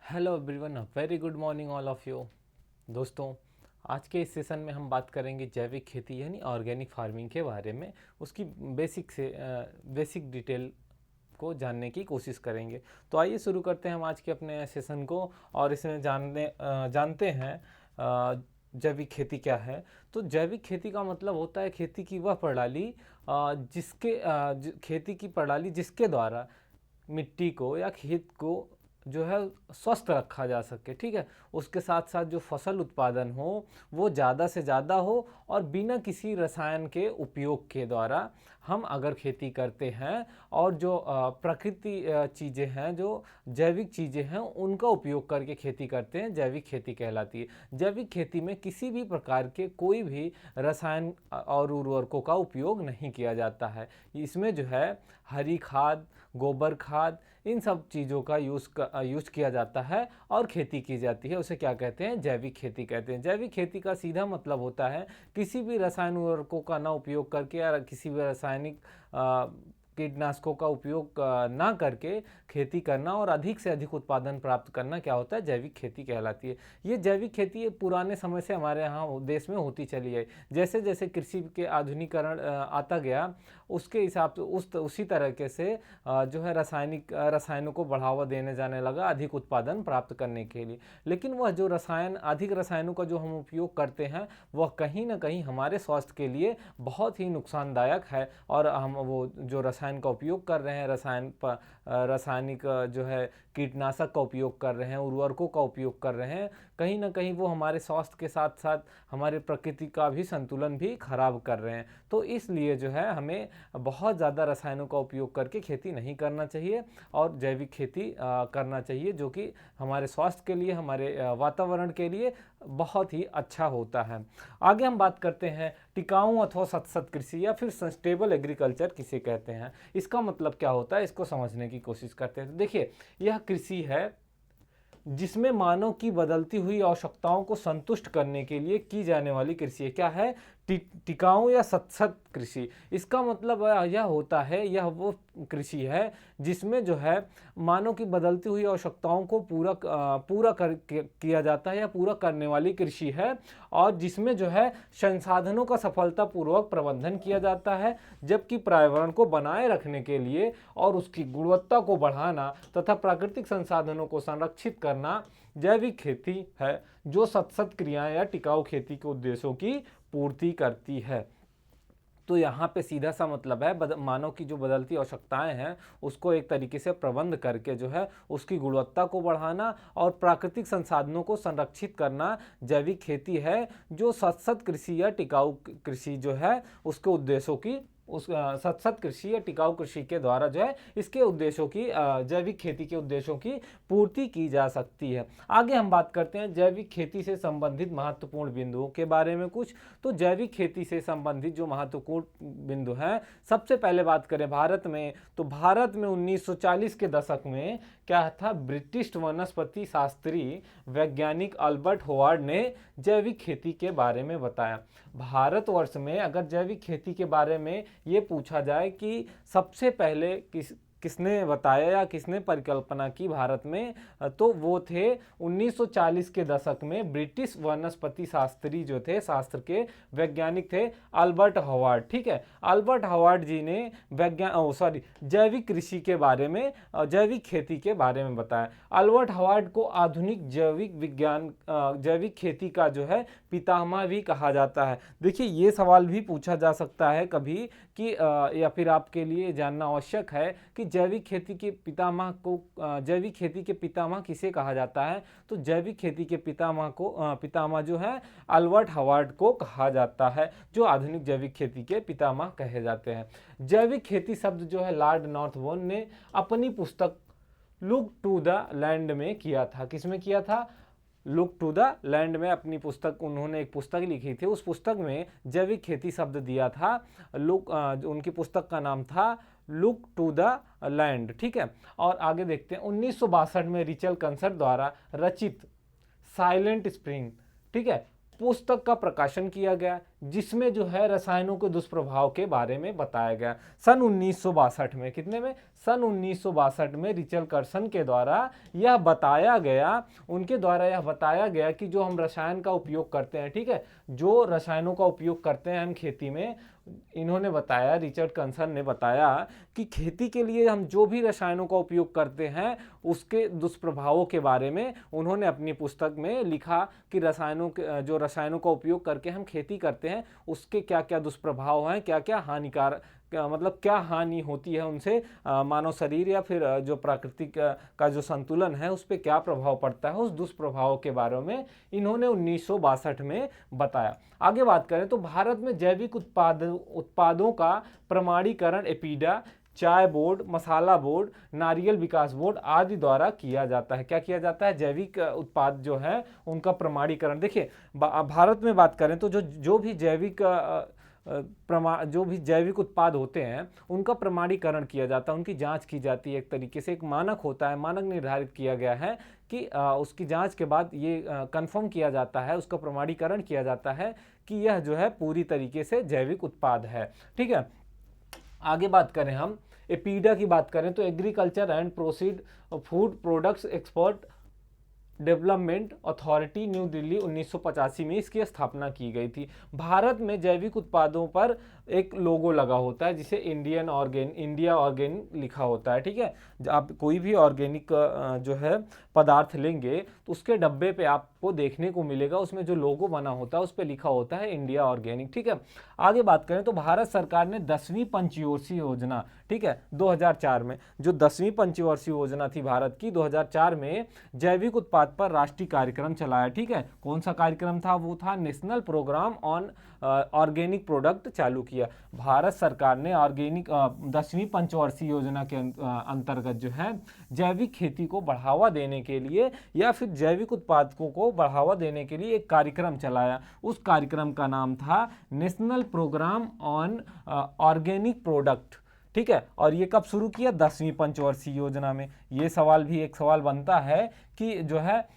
Hello everyone, very good morning all of you. दोस्तों, आज के इस सेशन में हम बात करेंगे जैविक खेती यानी ऑर्गेनिक फार्मिंग के बारे में। उसकी बेसिक डिटेल को जानने की कोशिश करेंगे। तो आइए शुरू करते हैं हम आज के अपने सेशन को और इसमें जानते हैं जैविक खेती क्या है। तो जैविक खेती का मतलब होता है खेती की वह प्रणाली खेती की प्रणाली जिसके द्वारा मिट्टी को या खेत को जो है स्वस्थ रखा जा सके। ठीक है, उसके साथ साथ जो फसल उत्पादन हो वो ज़्यादा से ज़्यादा हो और बिना किसी रसायन के उपयोग के द्वारा हम अगर खेती करते हैं और जो प्रकृति चीज़ें हैं, जो जैविक चीज़ें हैं, उनका उपयोग करके खेती करते हैं, जैविक खेती कहलाती है। जैविक खेती में किसी भी प्रकार के कोई भी रसायन और उर्वरकों का उपयोग नहीं किया जाता है। इसमें जो है हरी खाद, गोबर खाद, इन सब चीज़ों का यूज़ किया जाता है और खेती की जाती है। उसे क्या कहते हैं? जैविक खेती कहते हैं। जैविक खेती का सीधा मतलब होता है किसी भी रसायन उर्वरकों का ना उपयोग करके या किसी भी रासायनिक कीटनाशकों का उपयोग ना करके खेती करना और अधिक से अधिक उत्पादन प्राप्त करना क्या होता है? जैविक खेती कहलाती है। ये जैविक खेती पुराने समय से हमारे यहाँ देश में होती चली है। जैसे जैसे कृषि के आधुनिकीकरण आता गया, उसके हिसाब से उसी तरीके से जो है रसायनों को बढ़ावा देने जाने लगा अधिक उत्पादन प्राप्त करने के लिए। लेकिन वह जो अधिक रसायनों का जो हम उपयोग करते हैं वह कहीं ना कहीं हमारे स्वास्थ्य के लिए बहुत ही नुकसानदायक है। और हम वो जो रसायन का उपयोग कर रहे हैं, रासायनिक जो है कीटनाशक का उपयोग कर रहे हैं, उर्वरकों का उपयोग कर रहे हैं, कहीं ना कहीं वो हमारे स्वास्थ्य के साथ साथ हमारे प्रकृति का भी संतुलन भी खराब कर रहे हैं। तो इसलिए जो है हमें बहुत ज़्यादा रसायनों का उपयोग करके खेती नहीं करना चाहिए और जैविक खेती करना चाहिए, जो कि हमारे स्वास्थ्य के लिए, हमारे वातावरण के लिए बहुत ही अच्छा होता है। आगे हम बात करते हैं टिकाऊ अथवा सतत कृषि या फिर सस्टेनेबल एग्रीकल्चर किसे कहते हैं। इसका मतलब क्या होता है, इसको समझने की कोशिश करते हैं। तो देखिए, यह कृषि है जिसमें मानव की बदलती हुई आवश्यकताओं को संतुष्ट करने के लिए की जाने वाली कृषि है। क्या है? टिकाऊ या सतत कृषि। इसका मतलब यह होता है, यह वो कृषि है जिसमें जो है मानव की बदलती हुई आवश्यकताओं को पूरा किया जाता है या पूरा करने वाली कृषि है, और जिसमें जो है संसाधनों का सफलतापूर्वक प्रबंधन किया जाता है, जबकि पर्यावरण को बनाए रखने के लिए और उसकी गुणवत्ता को बढ़ाना तथा प्राकृतिक संसाधनों को संरक्षित करना जैविक खेती है, जो सतत क्रियाएं या टिकाऊ खेती के उद्देश्यों की पूर्ति करती है। तो यहाँ पे सीधा सा मतलब है मानव की जो बदलती आवश्यकताएं हैं उसको एक तरीके से प्रबंध करके जो है उसकी गुणवत्ता को बढ़ाना और प्राकृतिक संसाधनों को संरक्षित करना जैविक खेती है, जो सतत कृषि या टिकाऊ कृषि जो है उसके उद्देश्यों की सतत कृषि या टिकाऊ कृषि के द्वारा जो है इसके उद्देश्यों की, जैविक खेती के उद्देश्यों की पूर्ति की जा सकती है। आगे हम बात करते हैं जैविक खेती से संबंधित महत्वपूर्ण बिंदुओं के बारे में कुछ। तो जैविक खेती से संबंधित जो महत्वपूर्ण बिंदु हैं, सबसे पहले बात करें भारत में, तो भारत में 1940 के दशक में क्या था? ब्रिटिश वनस्पति शास्त्री वैज्ञानिक अल्बर्ट होवार्ड ने जैविक खेती के बारे में बताया। भारतवर्ष में अगर जैविक खेती के बारे में ये पूछा जाए कि सबसे पहले किसने बताया या किसने परिकल्पना की भारत में, तो वो थे 1940 के दशक में ब्रिटिश वनस्पति शास्त्री जो थे, शास्त्र के वैज्ञानिक थे, अल्बर्ट हॉवर्ड। ठीक है, अल्बर्ट हॉवर्ड जी ने जैविक कृषि के बारे में, जैविक खेती के बारे में बताया। अल्बर्ट हॉवर्ड को आधुनिक जैविक खेती का जो है पितामह भी कहा जाता है। देखिए, ये सवाल भी पूछा जा सकता है कभी कि या फिर आपके लिए जानना आवश्यक है कि जैविक खेती के पितामह किसे कहा जाता है। तो जैविक खेती के पितामह जो है अल्बर्ट हॉवर्ड को कहा जाता है, जो आधुनिक जैविक खेती के पितामह कहे जाते हैं। जैविक खेती शब्द जो है लॉर्ड नॉर्थबोर्न ने अपनी पुस्तक लुक टू द लैंड में किया था। किसमें किया था? लुक टू द लैंड में अपनी पुस्तक, उन्होंने एक पुस्तक लिखी थी, उस पुस्तक में जैविक खेती शब्द दिया था। उनकी पुस्तक का नाम था लुक टू द लैंड। ठीक है, और आगे देखते हैं 1962 में रिचल कंसर्ट द्वारा रचित साइलेंट स्प्रिंग, ठीक है, पुस्तक का प्रकाशन किया गया। जिसमें जो है रसायनों के दुष्प्रभाव के बारे में बताया गया सन 1962 में। कितने में? सन 1962 में रिचर्ड कर्सन के द्वारा यह बताया गया, उनके द्वारा यह बताया गया कि जो हम रसायन का उपयोग करते हैं, ठीक है, जो रसायनों का उपयोग करते हैं हम खेती में, इन्होंने बताया, रिचर्ड कर्सन ने बताया कि खेती के लिए हम जो भी रसायनों का उपयोग करते हैं उसके दुष्प्रभावों के बारे में उन्होंने अपनी पुस्तक में लिखा कि जो रसायनों का उपयोग करके हम खेती करते हैं उसके क्या क्या दुष्प्रभाव हैं, क्या क्या हानिकारक, मतलब क्या हानि होती है उनसे मानव शरीर या फिर जो प्राकृतिक का जो संतुलन है उस पर क्या प्रभाव पड़ता है, उस दुष्प्रभाव के बारे में इन्होंने 1962 में बताया। आगे बात करें तो भारत में जैविक उत्पादों का प्रमाणीकरण एपीडा, चाय बोर्ड, मसाला बोर्ड, नारियल विकास बोर्ड आदि द्वारा किया जाता है। क्या किया जाता है? जैविक उत्पाद जो है उनका प्रमाणीकरण। देखिए भारत में बात करें तो जो भी जैविक उत्पाद होते हैं उनका प्रमाणीकरण किया जाता है, उनकी जांच की जाती है। एक तरीके से एक मानक होता है, मानक निर्धारित किया गया है कि उसकी जांच के बाद ये कंफर्म किया जाता है, उसका प्रमाणीकरण किया जाता है कि यह जो है पूरी तरीके से जैविक उत्पाद है। ठीक है, आगे बात करें हम एपीडा की बात करें तो agriculture and proceed food products expert development authority, new Delhi, 1985 में इसकी स्थापना की गई थी। भारत में जैविक उत्पादों पर एक लोगो लगा होता है जिसे इंडिया ऑर्गेनिक लिखा होता है। ठीक है, आप कोई भी ऑर्गेनिक जो है पदार्थ लेंगे तो उसके डब्बे पे आपको देखने को मिलेगा, उसमें जो लोगो बना होता है उस पर लिखा होता है इंडिया ऑर्गेनिक। ठीक है, आगे बात करें तो भारत सरकार ने 10वीं पंचवर्षीय योजना, ठीक है, 2004 में जो 10वीं पंचवर्षीय योजना थी भारत की, 2004 में जैविक उत्पाद पर राष्ट्रीय कार्यक्रम चलाया। ठीक है, कौन सा कार्यक्रम था? वो था national programme on organic product चालू किया। भारत सरकार ने 10वीं पंचवर्षीय योजना के अंतर्गत जो है जैविक खेती को बढ़ावा देने के लिए या फिर जैविक उत्पादों को बढ़ावा देने के लिए एक कार्यक्रम चलाया। उस कार्यक्रम का नाम था national programme on organic product. ठीक है, और ये कब शुरू किया? 10वीं पंचवर्षीय योजना में। ये सवाल भी एक सवाल बनता है कि जो है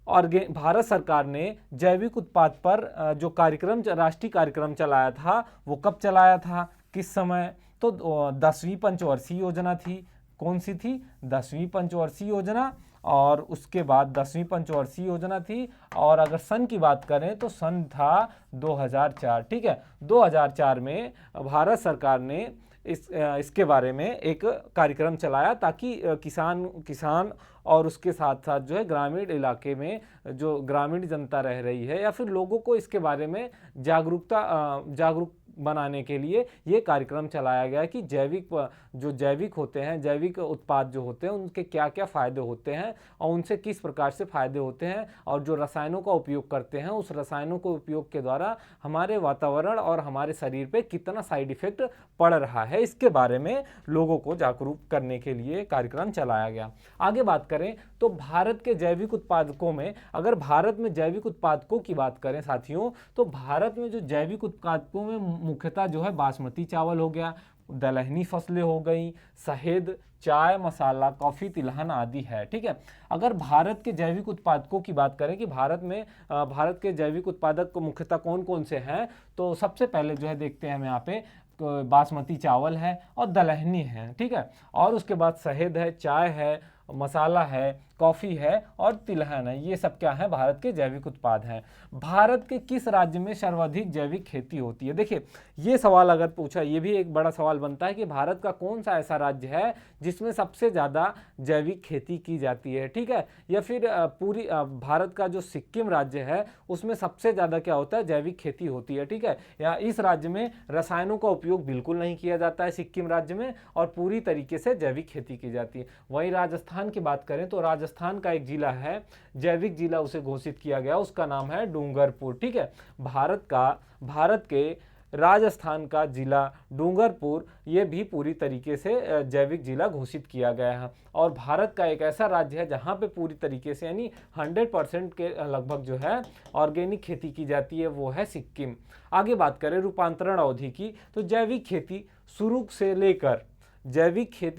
भारत सरकार ने जैविक उत्पाद पर जो कार्यक्रम, राष्ट्रीय कार्यक्रम चलाया था वो कब चलाया था, किस समय? तो 10वीं पंचवर्षीय योजना थी। कौन सी थी? 10वीं पंचवर्षीय योजना। और उसके बाद 10वीं पंचवर्षीय योजना थी, और अगर सन की बात करें तो सन था 2004। ठीक है, 2004 में भारत सरकार ने इसके बारे में एक कार्यक्रम चलाया ताकि किसान और उसके साथ साथ जो है ग्रामीण इलाके में जो ग्रामीण जनता रह रही है या फिर लोगों को इसके बारे में जागरूक बनाने के लिए ये कार्यक्रम चलाया गया कि जैविक होते हैं, जैविक उत्पाद जो होते हैं उनके क्या क्या फ़ायदे होते हैं और उनसे किस प्रकार से फ़ायदे होते हैं, और जो रसायनों का उपयोग करते हैं उस रसायनों के उपयोग के द्वारा हमारे वातावरण और हमारे शरीर पे कितना साइड इफेक्ट पड़ रहा है, इसके बारे में लोगों को जागरूक करने के लिए कार्यक्रम चलाया गया। आगे बात करें तो भारत के जैविक उत्पादकों में, अगर भारत में जैविक उत्पादकों की बात करें साथियों, तो भारत में जो जैविक उत्पादकों में मुख्यतः जो है बासमती चावल हो गया, दलहनी फसलें हो गई, शहद, चाय, मसाला, कॉफ़ी, तिलहन आदि है। ठीक है, अगर भारत के जैविक उत्पादकों की बात करें कि भारत के जैविक उत्पादक को मुख्यतः कौन कौन से हैं, तो सबसे पहले जो है देखते हैं हम यहाँ पे बासमती चावल है और दलहनी है। ठीक है, और उसके बाद शहद है, चाय है, मसाला है, कॉफ़ी है और तिलहन है। ये सब क्या है? भारत के जैविक उत्पाद हैं। भारत के किस राज्य में सर्वाधिक जैविक खेती होती है? देखिए ये सवाल अगर पूछा, ये भी एक बड़ा सवाल बनता है कि भारत का कौन सा ऐसा राज्य है जिसमें सबसे ज़्यादा जैविक खेती की जाती है। ठीक है, या फिर पूरी भारत का जो सिक्किम राज्य है उसमें सबसे ज़्यादा क्या होता है? जैविक खेती होती है। ठीक है, या इस राज्य में रसायनों का उपयोग बिल्कुल नहीं किया जाता है सिक्किम राज्य में, और पूरी तरीके से जैविक खेती की जाती है। वहीं राजस्थान की बात करें तो राजस्थान का एक जिला है, जैविक जिला उसे घोषित किया गया, उसका नाम है डूंगरपुर। ठीक है, भारत के राजस्थान का जिला डूंगरपुर ये भी पूरी तरीके से जैविक जिला घोषित किया गया है। और भारत का एक ऐसा राज्य है जहाँ पे पूरी तरीके से यानी 100% के लगभग जो है ऑर्गेनिक खेती की जाती है, वो है सिक्किम। आगे बात करें रूपांतरण अवधि की, तो जैविक खेती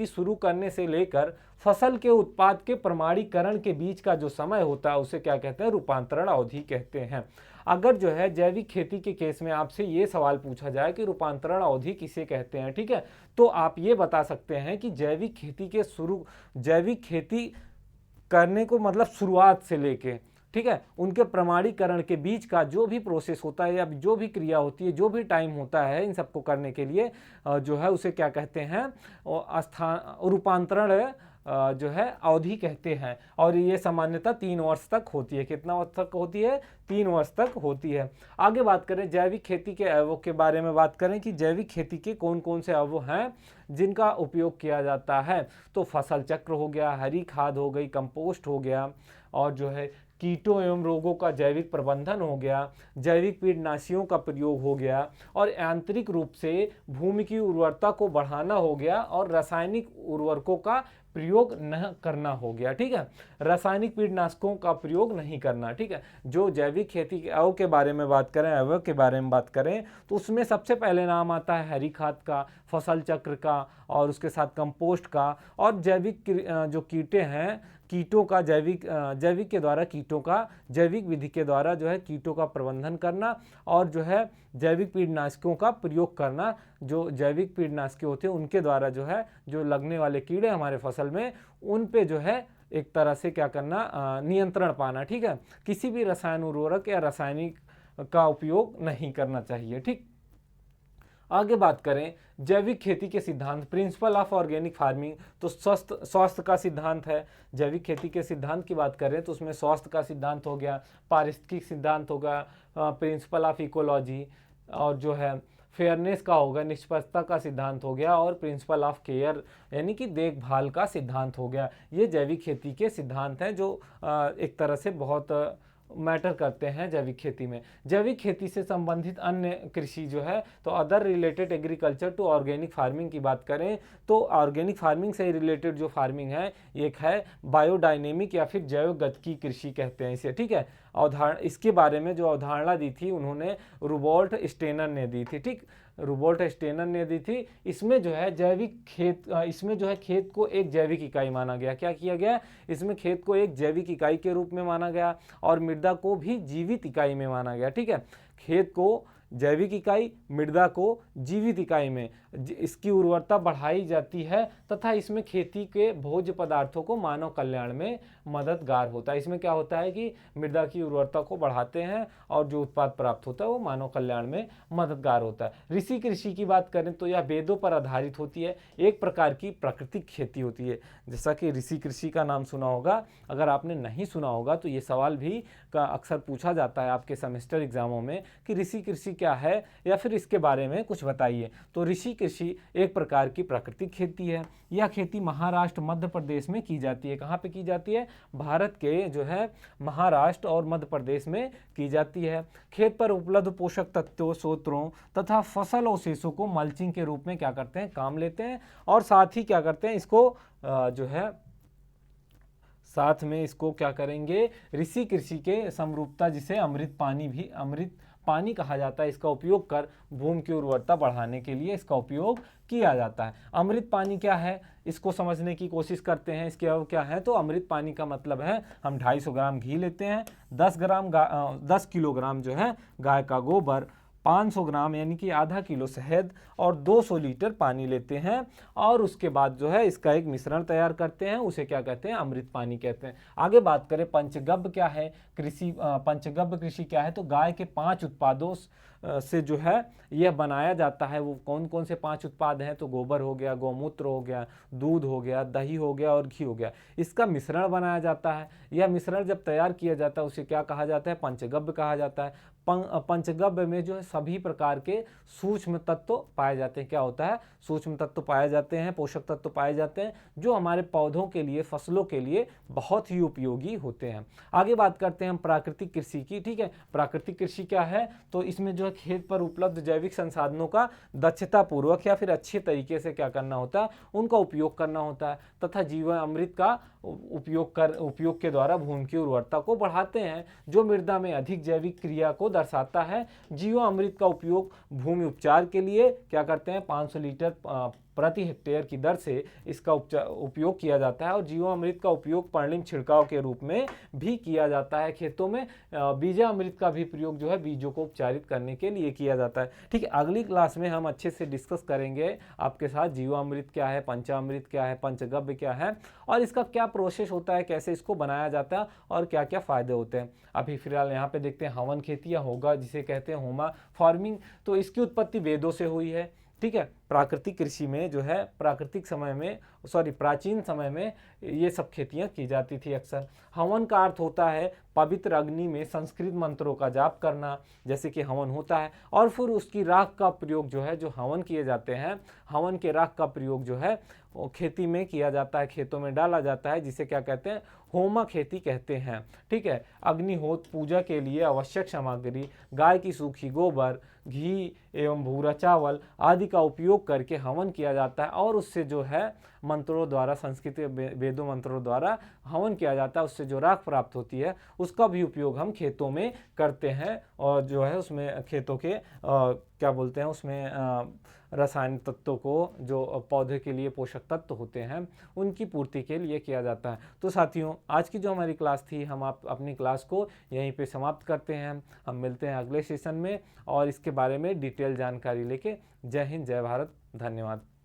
शुरू करने से लेकर फसल के उत्पाद के प्रमाणीकरण के बीच का जो समय होता है उसे क्या कहते हैं? रूपांतरण अवधि कहते हैं। अगर जो है जैविक खेती के केस में आपसे ये सवाल पूछा जाए कि रूपांतरण अवधि किसे कहते हैं, ठीक है, तो आप ये बता सकते हैं कि जैविक खेती करने को मतलब शुरुआत से लेके, ठीक है, उनके प्रमाणीकरण के बीच का जो भी प्रोसेस होता है या जो भी क्रिया होती है, जो भी टाइम होता है इन सबको करने के लिए, जो है उसे क्या कहते हैं, रूपांतरण जो है अवधि कहते हैं। और ये सामान्यतः 3 वर्ष तक होती है। कितना वर्ष तक होती है? 3 वर्ष तक होती है। आगे बात करें जैविक खेती के अवयवों के बारे में, बात करें कि जैविक खेती के कौन कौन से अवयव हैं जिनका उपयोग किया जाता है। तो फसल चक्र हो गया, हरी खाद हो गई, कंपोस्ट हो गया, और जो है कीटों एवं रोगों का जैविक प्रबंधन हो गया, जैविक कीटनाशियों का प्रयोग हो गया, और आंतरिक रूप से भूमि की उर्वरता को बढ़ाना हो गया, और रासायनिक उर्वरकों का प्रयोग न करना हो गया। ठीक है, रासायनिक कीटनाशकों का प्रयोग नहीं करना। ठीक है, जो जैविक खेती के अवयव के बारे में बात करें, अवयव के बारे में बात करें, तो उसमें सबसे पहले नाम आता है हरी खाद का, फसल चक्र का, और उसके साथ कंपोस्ट का, और जैविक जो कीटे हैं, कीटों का जैविक के द्वारा कीटों का जैविक विधि के द्वारा जो है कीटों का प्रबंधन करना, और जो है जैविक कीटनाशकों का प्रयोग करना। जो जैविक कीटनाशक होते हैं उनके द्वारा जो है जो लगने वाले कीड़े हमारे फसल में, उन पे जो है एक तरह से क्या करना, नियंत्रण पाना। ठीक है, किसी भी रसायन उर्वरक या रासायनिक का उपयोग नहीं करना चाहिए। ठीक, आगे बात करें जैविक खेती के सिद्धांत, प्रिंसिपल ऑफ ऑर्गेनिक फार्मिंग, तो स्वास्थ्य का सिद्धांत है। जैविक खेती के सिद्धांत की बात करें तो उसमें स्वास्थ्य का सिद्धांत हो गया, पारिस्थितिक सिद्धांत होगा, प्रिंसिपल ऑफ इकोलॉजी, और जो है फेयरनेस का होगा, निष्पक्षता का सिद्धांत हो गया, और प्रिंसिपल ऑफ केयर यानी कि देखभाल का सिद्धांत हो गया। ये जैविक खेती के सिद्धांत हैं जो एक तरह से बहुत मैटर करते हैं जैविक खेती में। जैविक खेती से संबंधित अन्य कृषि जो है, तो other related agriculture to organic farming की बात करें तो ऑर्गेनिक फार्मिंग से रिलेटेड जो फार्मिंग है, एक है बायोडायनेमिक या फिर जैव गतिकी कृषि कहते हैं इसे। ठीक है, इसके बारे में जो अवधारणा दी थी उन्होंने रूबोल्ट स्टेनर ने दी थी। ठीक, रूबोल्ट स्टेनर ने दी थी। इसमें जो है इसमें जो है खेत को एक जैविक इकाई माना गया। क्या किया गया? इसमें खेत को एक जैविक इकाई के रूप में माना गया, और मृदा को भी जीवित इकाई में माना गया। ठीक है, खेत को जैविक इकाई, मृदा को जीवित इकाई में इसकी उर्वरता बढ़ाई जाती है, तथा इसमें खेती के भोज्य पदार्थों को मानव कल्याण में मददगार होता है। इसमें क्या होता है कि मृदा की उर्वरता को बढ़ाते हैं, और जो उत्पाद प्राप्त होता है वो मानव कल्याण में मददगार होता है। ऋषि कृषि की बात करें तो यह वेदों पर आधारित होती है, एक प्रकार की प्राकृतिक खेती होती है। जैसा कि ऋषि कृषि का नाम सुना होगा, अगर आपने नहीं सुना होगा तो ये सवाल भी का अक्सर पूछा जाता है आपके सेमेस्टर एग्जामों में कि ऋषि कृषि क्या है, या फिर इसके बारे में कुछ बताइए। तो ऋषि कृषि एक प्रकार की प्राकृतिक खेती है। यह खेती महाराष्ट्र, मध्य प्रदेश में की जाती है। कहाँ पे की जाती है? भारत के जो है महाराष्ट्र और मध्य प्रदेश में की जाती है। खेत पर उपलब्ध पोषक तत्वों, स्रोतों तथा फसल अवशेषों को मल्चिंग के रूप में क्या करते हैं, काम लेते हैं, और साथ ही क्या करते हैं, इसको जो है साथ में इसको क्या करेंगे, ऋषि कृषि के समरूपता, जिसे अमृत पानी कहा जाता है, इसका उपयोग कर भूमि की उर्वरता बढ़ाने के लिए इसका उपयोग किया जाता है। अमृत पानी क्या है, इसको समझने की कोशिश करते हैं। इसके अब क्या है, तो अमृत पानी का मतलब है हम 250 ग्राम घी लेते हैं, 10 किलोग्राम जो है गाय का गोबर, 500 ग्राम यानी कि आधा किलो शहद, और 200 लीटर पानी लेते हैं, और उसके बाद जो है इसका एक मिश्रण तैयार करते हैं, उसे क्या कहते हैं, अमृत पानी कहते हैं। आगे बात करें पंचगव्य क्या है, पंचगव्य कृषि क्या है, तो गाय के 5 उत्पादों से जो है यह बनाया जाता है। वो कौन कौन से 5 उत्पाद हैं, तो गोबर हो गया, गौमूत्र हो गया, दूध हो गया, दही हो गया, और घी हो गया। इसका मिश्रण बनाया जाता है। यह मिश्रण जब तैयार किया जाता है उसे क्या कहा जाता है, पंचगव्य कहा जाता है। पंचगव्य में जो है सभी प्रकार के सूक्ष्म तत्व पाए जाते हैं। क्या होता है? सूक्ष्म तत्व पाए जाते हैं, पोषक तत्व पाए जाते हैं, जो हमारे पौधों के लिए, फसलों के लिए बहुत ही उपयोगी होते हैं। आगे बात करते हैं हम प्राकृतिक कृषि की। ठीक है, प्राकृतिक कृषि क्या है, तो इसमें जो है खेत पर उपलब्ध जैविक संसाधनों का दक्षता पूर्वक या फिर अच्छे तरीके से क्या करना होता है, उनका उपयोग करना होता है, तथा जीवन अमृत का उपयोग के द्वारा भूमि की उर्वरता को बढ़ाते हैं, जो मृदा में अधिक जैविक क्रिया को दर्शाता है। जीवामृत का उपयोग भूमि उपचार के लिए क्या करते हैं, 500 लीटर प्रति हेक्टेयर की दर से इसका उपयोग किया जाता है। और जीवामृत का उपयोग पर्णिम छिड़काव के रूप में भी किया जाता है खेतों में। बीजामृत का भी प्रयोग जो है बीजों को उपचारित करने के लिए किया जाता है। ठीक है, अगली क्लास में हम अच्छे से डिस्कस करेंगे आपके साथ जीवामृत क्या है, पंचामृत क्या है, पंचगव्य क्या है और इसका क्या प्रोसेस होता है, कैसे इसको बनाया जाता है और क्या क्या फायदे होते हैं। अभी फिलहाल यहाँ पे देखते हैं हवन खेती या होगा जिसे कहते हैं होमा फार्मिंग। तो इसकी उत्पत्ति वेदों से हुई है। ठीक है, प्राकृतिक कृषि में जो है प्राचीन समय में ये सब खेतियां की जाती थी अक्सर। हवन का अर्थ होता है पवित्र अग्नि में संस्कृत मंत्रों का जाप करना, जैसे कि हवन होता है, और फिर उसकी राख का प्रयोग जो है, जो हवन किए जाते हैं, हवन के राख का प्रयोग जो है वो खेती में किया जाता है, खेतों में डाला जाता है, जिसे क्या कहते हैं, होमा खेती कहते हैं। ठीक है, अग्निहोत्र पूजा के लिए आवश्यक सामग्री गाय की सूखी गोबर, घी एवं भूरा चावल आदि का उपयोग करके हवन किया जाता है और उससे जो है मंत्रों द्वारा, संस्कृत वेदों मंत्रों द्वारा हवन किया जाता है, उससे जो राख प्राप्त होती है उसका भी उपयोग हम खेतों में करते हैं और जो है उसमें खेतों के क्या बोलते हैं उसमें रासायनिक तत्वों को, जो पौधे के लिए पोषक तत्व होते हैं, उनकी पूर्ति के लिए किया जाता है। तो साथियों, आज की जो हमारी क्लास थी, हम अपनी क्लास को यहीं पे समाप्त करते हैं। हम मिलते हैं अगले सेशन में और इसके बारे में डिटेल जानकारी लेके। जय हिंद, जय भारत, धन्यवाद।